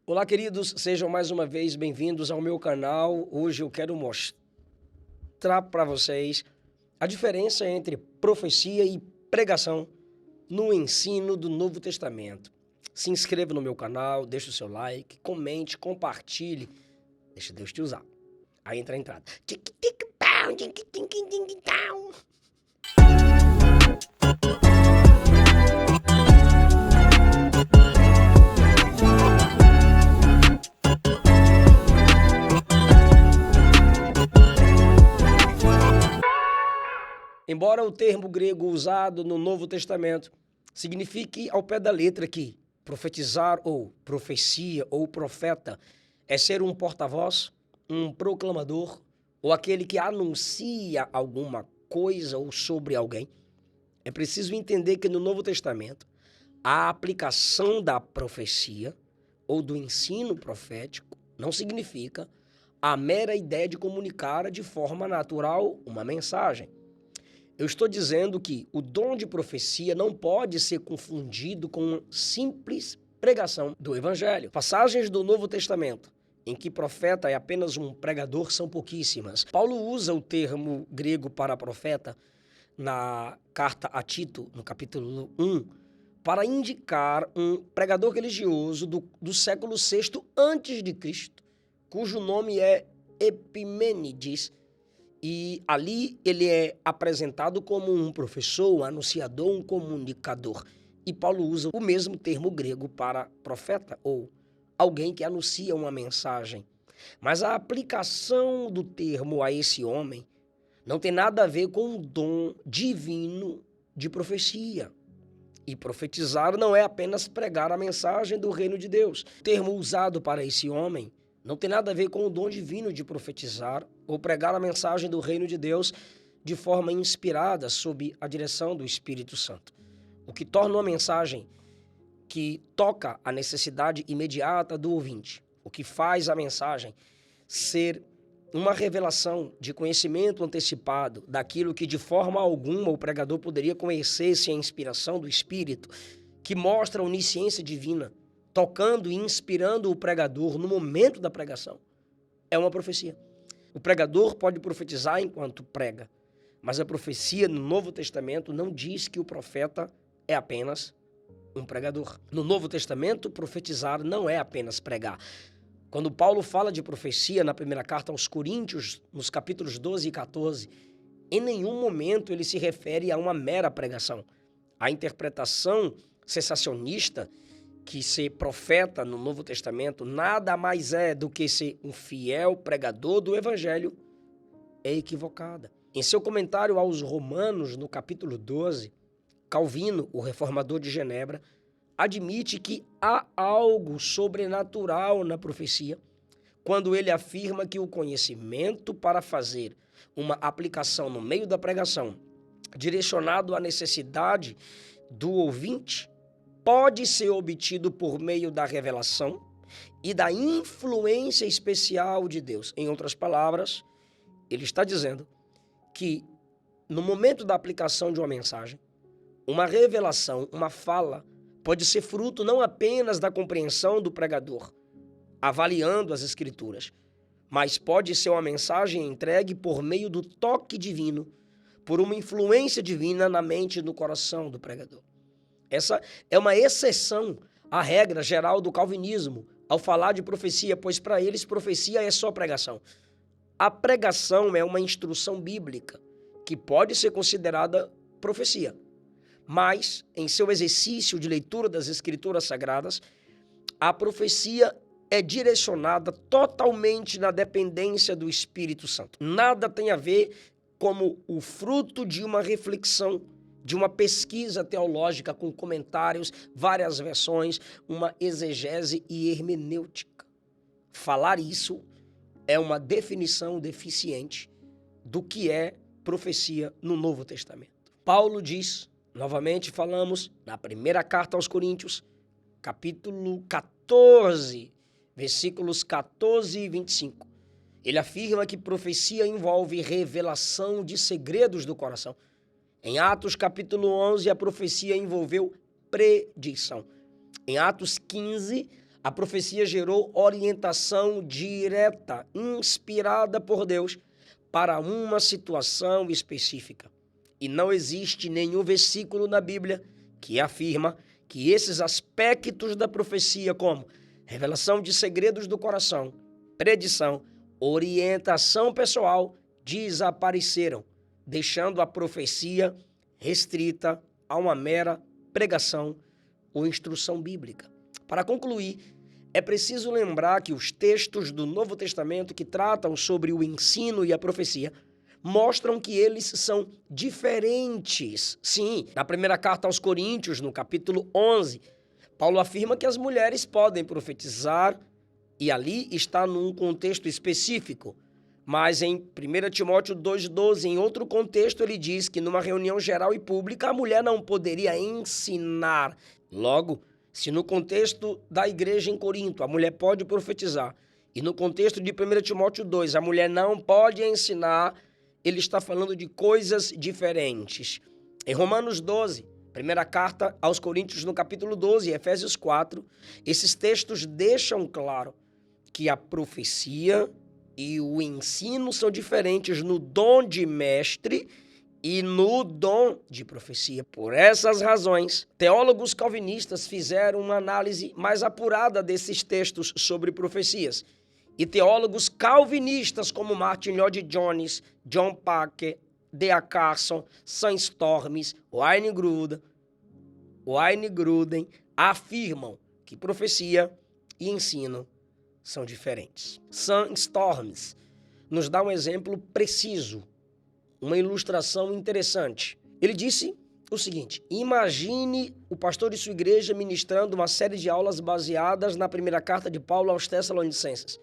Olá, queridos, sejam mais uma vez bem-vindos ao meu canal. Hoje eu quero mostrar para vocês a diferença entre profecia e pregação no ensino do Novo Testamento. Se inscreva no meu canal, deixe o seu like, comente, compartilhe. Deixa Deus te usar. Aí entra a entrada. Embora o termo grego usado no Novo Testamento signifique ao pé da letra que profetizar ou profecia ou profeta é ser um porta-voz, um proclamador ou aquele que anuncia alguma coisa ou sobre alguém, é preciso entender que no Novo Testamento a aplicação da profecia ou do ensino profético não significa a mera ideia de comunicar de forma natural uma mensagem. Eu estou dizendo que o dom de profecia não pode ser confundido com simples pregação do Evangelho. Passagens do Novo Testamento em que profeta é apenas um pregador são pouquíssimas. Paulo usa o termo grego para profeta na carta a Tito, no capítulo 1, para indicar um pregador religioso do século VI a.C., cujo nome é Epimênides. E ali ele é apresentado como um professor, um anunciador, um comunicador. E Paulo usa o mesmo termo grego para profeta, ou alguém que anuncia uma mensagem. Mas a aplicação do termo a esse homem não tem nada a ver com o dom divino de profecia. E profetizar não é apenas pregar a mensagem do reino de Deus. O termo usado para esse homem não tem nada a ver com o dom divino de profetizar ou pregar a mensagem do reino de Deus de forma inspirada sob a direção do Espírito Santo. O que torna uma mensagem que toca a necessidade imediata do ouvinte. O que faz a mensagem ser uma revelação de conhecimento antecipado daquilo que de forma alguma o pregador poderia conhecer sem a inspiração do Espírito, que mostra a onisciência divina, tocando e inspirando o pregador no momento da pregação, é uma profecia. O pregador pode profetizar enquanto prega, mas a profecia no Novo Testamento não diz que o profeta é apenas um pregador. No Novo Testamento, profetizar não é apenas pregar. Quando Paulo fala de profecia na primeira carta aos Coríntios, nos capítulos 12 e 14, em nenhum momento ele se refere a uma mera pregação. A interpretação sensacionista que ser profeta no Novo Testamento nada mais é do que ser um fiel pregador do Evangelho é equivocada. Em seu comentário aos Romanos, no capítulo 12, Calvino, o reformador de Genebra, admite que há algo sobrenatural na profecia quando ele afirma que o conhecimento para fazer uma aplicação no meio da pregação, direcionado à necessidade do ouvinte, pode ser obtido por meio da revelação e da influência especial de Deus. Em outras palavras, ele está dizendo que no momento da aplicação de uma mensagem, uma revelação, uma fala, pode ser fruto não apenas da compreensão do pregador, avaliando as Escrituras, mas pode ser uma mensagem entregue por meio do toque divino, por uma influência divina na mente e no coração do pregador. Essa é uma exceção à regra geral do calvinismo ao falar de profecia, pois para eles profecia é só pregação. A pregação é uma instrução bíblica que pode ser considerada profecia, mas em seu exercício de leitura das Escrituras Sagradas, a profecia é direcionada totalmente na dependência do Espírito Santo. Nada tem a ver como o fruto de uma reflexão, de uma pesquisa teológica com comentários, várias versões, uma exegese e hermenêutica. Falar isso é uma definição deficiente do que é profecia no Novo Testamento. Paulo diz, novamente falamos, na primeira carta aos Coríntios, capítulo 14, versículos 14 e 25. Ele afirma que profecia envolve revelação de segredos do coração. Em Atos capítulo 11, a profecia envolveu predição. Em Atos 15, A profecia gerou orientação direta, inspirada por Deus, para uma situação específica. E não existe nenhum versículo na Bíblia que afirma que esses aspectos da profecia, como revelação de segredos do coração, predição, orientação pessoal, desapareceram, deixando a profecia restrita a uma mera pregação ou instrução bíblica. Para concluir, é preciso lembrar que os textos do Novo Testamento que tratam sobre o ensino e a profecia mostram que eles são diferentes. Sim, na primeira carta aos Coríntios, no capítulo 11, Paulo afirma que as mulheres podem profetizar e ali está num contexto específico. Mas em 1 Timóteo 2,12, em outro contexto, ele diz que numa reunião geral e pública a mulher não poderia ensinar. Logo, se no contexto da igreja em Corinto a mulher pode profetizar e no contexto de 1 Timóteo 2 a mulher não pode ensinar, ele está falando de coisas diferentes. Em Romanos 12, primeira carta aos Coríntios no capítulo 12 e Efésios 4, esses textos deixam claro que a profecia e o ensino são diferentes no dom de mestre e no dom de profecia. Por essas razões, teólogos calvinistas fizeram uma análise mais apurada desses textos sobre profecias. E teólogos calvinistas como Martin Lloyd-Jones, John Packer, D.A. Carson, Sam Storms, Wayne Gruden afirmam que profecia e ensino são diferentes. Sam Storms nos dá um exemplo preciso, uma ilustração interessante. Ele disse o seguinte: imagine o pastor de sua igreja ministrando uma série de aulas baseadas na primeira carta de Paulo aos Tessalonicenses.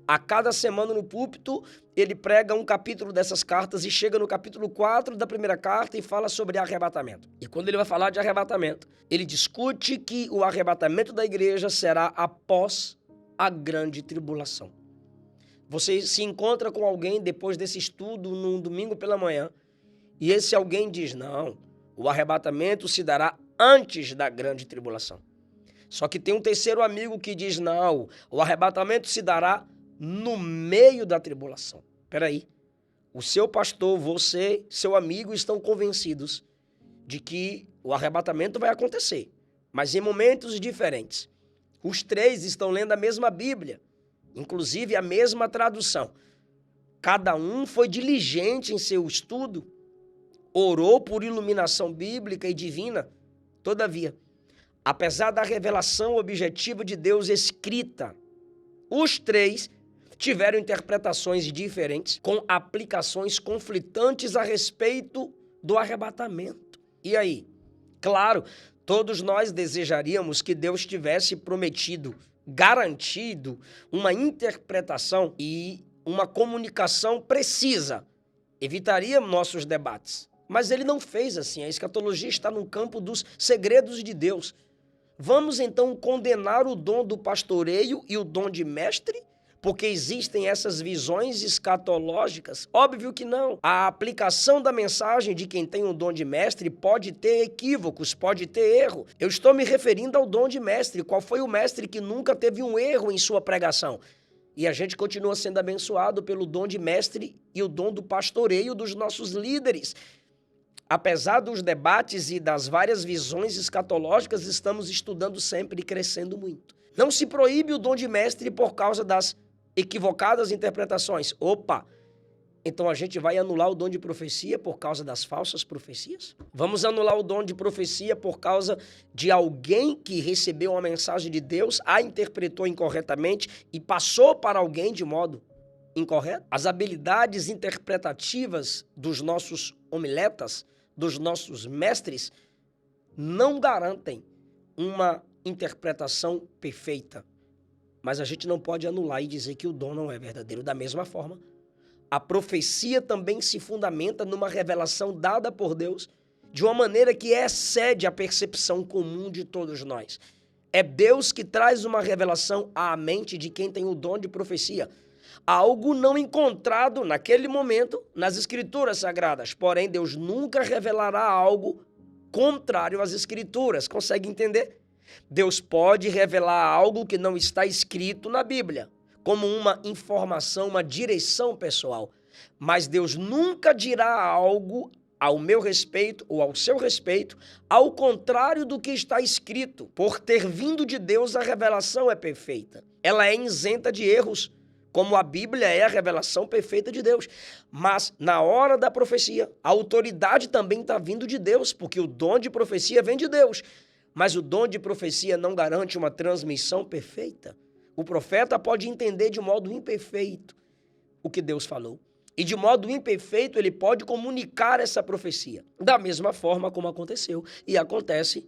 A cada semana no púlpito, ele prega um capítulo dessas cartas e chega no capítulo 4 da primeira carta e fala sobre arrebatamento. E quando ele vai falar de arrebatamento, ele discute que o arrebatamento da igreja será após a grande tribulação. Você se encontra com alguém depois desse estudo num domingo pela manhã e esse alguém diz: não, o arrebatamento se dará antes da grande tribulação. Só que tem um terceiro amigo que diz: não, o arrebatamento se dará no meio da tribulação. Peraí, o seu pastor, você, seu amigo estão convencidos de que o arrebatamento vai acontecer, mas em momentos diferentes. Os três estão lendo a mesma Bíblia, inclusive a mesma tradução. Cada um foi diligente em seu estudo, orou por iluminação bíblica e divina. Todavia, apesar da revelação objetiva de Deus escrita, os três tiveram interpretações diferentes, com aplicações conflitantes a respeito do arrebatamento. E aí? Claro, todos nós desejaríamos que Deus tivesse prometido, garantido uma interpretação e uma comunicação precisa. Evitaria nossos debates. Mas ele não fez assim. A escatologia está no campo dos segredos de Deus. Vamos então condenar o dom do pastoreio e o dom de mestre? Porque existem essas visões escatológicas? Óbvio que não. A aplicação da mensagem de quem tem o dom de mestre pode ter equívocos, pode ter erro. Eu estou me referindo ao dom de mestre. Qual foi o mestre que nunca teve um erro em sua pregação? E a gente continua sendo abençoado pelo dom de mestre e o dom do pastoreio dos nossos líderes. Apesar dos debates e das várias visões escatológicas, estamos estudando sempre e crescendo muito. Não se proíbe o dom de mestre por causa das equivocadas interpretações. Opa! Então a gente vai anular o dom de profecia por causa das falsas profecias? Vamos anular o dom de profecia por causa de alguém que recebeu uma mensagem de Deus, a interpretou incorretamente e passou para alguém de modo incorreto? As habilidades interpretativas dos nossos homiletas, dos nossos mestres, não garantem uma interpretação perfeita. Mas a gente não pode anular e dizer que o dom não é verdadeiro. Da mesma forma, a profecia também se fundamenta numa revelação dada por Deus de uma maneira que excede a percepção comum de todos nós. É Deus que traz uma revelação à mente de quem tem o dom de profecia. Algo não encontrado naquele momento nas Escrituras Sagradas. Porém, Deus nunca revelará algo contrário às Escrituras. Consegue entender? Deus pode revelar algo que não está escrito na Bíblia, como uma informação, uma direção pessoal. Mas Deus nunca dirá algo ao meu respeito ou ao seu respeito, ao contrário do que está escrito. Por ter vindo de Deus, a revelação é perfeita. Ela é isenta de erros, como a Bíblia é a revelação perfeita de Deus. Mas, na hora da profecia, a autoridade também está vindo de Deus, porque o dom de profecia vem de Deus. Mas o dom de profecia não garante uma transmissão perfeita. O profeta pode entender de modo imperfeito o que Deus falou. E de modo imperfeito ele pode comunicar essa profecia. Da mesma forma como aconteceu e acontece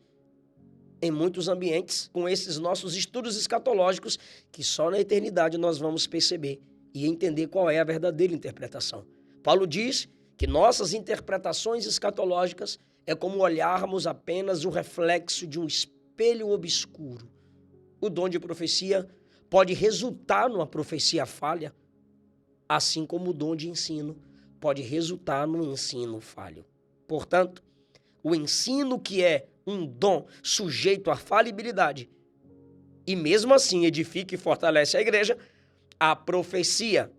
em muitos ambientes com esses nossos estudos escatológicos que só na eternidade nós vamos perceber e entender qual é a verdadeira interpretação. Paulo diz que nossas interpretações escatológicas é como olharmos apenas o reflexo de um espelho obscuro. O dom de profecia pode resultar numa profecia falha, assim como o dom de ensino pode resultar num ensino falho. Portanto, o ensino que é um dom sujeito à falibilidade e mesmo assim edifica e fortalece a igreja, a profecia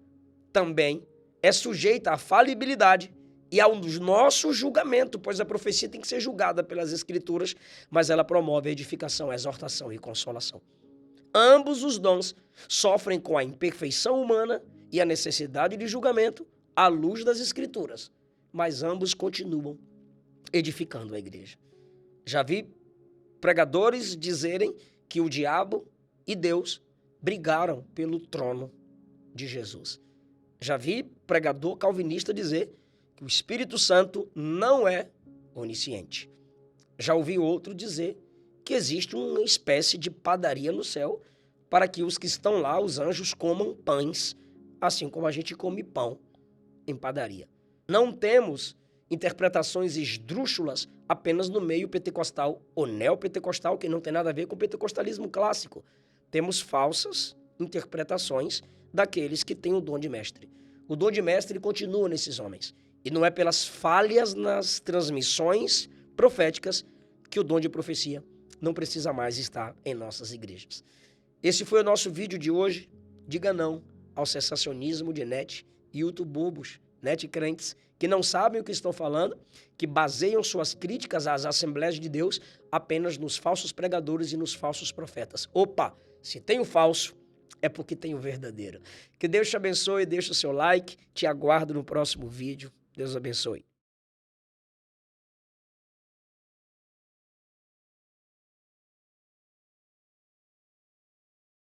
também é sujeita à falibilidade e ao nosso julgamento, pois a profecia tem que ser julgada pelas Escrituras, mas ela promove a edificação, a exortação e consolação. Ambos os dons sofrem com a imperfeição humana e a necessidade de julgamento à luz das Escrituras, mas ambos continuam edificando a igreja. Já vi pregadores dizerem que o diabo e Deus brigaram pelo trono de Jesus. Já vi pregador calvinista dizer que o Espírito Santo não é onisciente. Já ouvi outro dizer que existe uma espécie de padaria no céu para que os que estão lá, os anjos, comam pães, assim como a gente come pão em padaria. Não temos interpretações esdrúxulas apenas no meio pentecostal ou neopentecostal, que não tem nada a ver com o pentecostalismo clássico. Temos falsas interpretações daqueles que têm o dom de mestre. O dom de mestre continua nesses homens. E não é pelas falhas nas transmissões proféticas que o dom de profecia não precisa mais estar em nossas igrejas. Esse foi o nosso vídeo de hoje. Diga não ao sensacionismo de net e youtubobos, net crentes, que não sabem o que estão falando, que baseiam suas críticas às Assembleias de Deus apenas nos falsos pregadores e nos falsos profetas. Opa, se tem o falso, é porque tem o verdadeiro. Que Deus te abençoe, deixa o seu like, te aguardo no próximo vídeo. Deus abençoe.